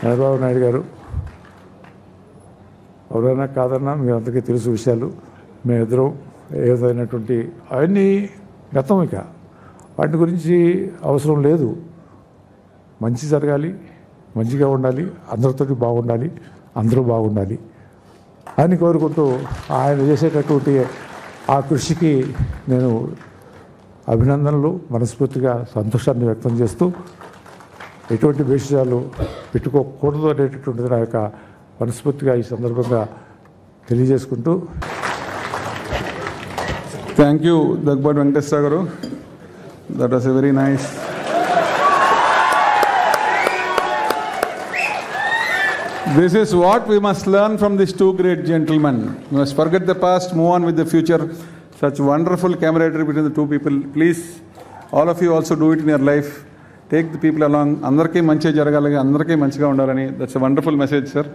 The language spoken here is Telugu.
చంద్రబాబు నాయుడు గారు ఎవరైనా కాదన్నా మీ అందరికీ తెలుసు విషయాలు. మేమిద్దరం ఏదైనటువంటి అవన్నీ గతం, ఇక వాటి గురించి అవసరం లేదు. మంచి జరగాలి, మంచిగా ఉండాలి, అందరితోటి బాగుండాలి, అందరూ బాగుండాలి అని కోరుకుంటూ ఆయన చేసేటటువంటి ఆ కృషికి నేను అభినందనలు, మనస్ఫూర్తిగా సంతోషాన్ని వ్యక్తం చేస్తూ ఎటువంటి భేషజాలు పెట్టుకోకూడదు అనేటటువంటిది నా యొక్క మనస్ఫూర్తిగా ఈ సందర్భంగా తెలియజేసుకుంటూ. థ్యాంక్ యూ దగ్గుబాటి వెంకటేశ్వర గారు. That was a very nice. This is what we must learn from these two great gentlemen. We must forget the past, move on with the future. Such wonderful camaraderie between the two people. Please, all of you also do it in your life. Take the people along. Andarki manchi jaragalagi, andarki manchiga undalani. That's a wonderful message, sir.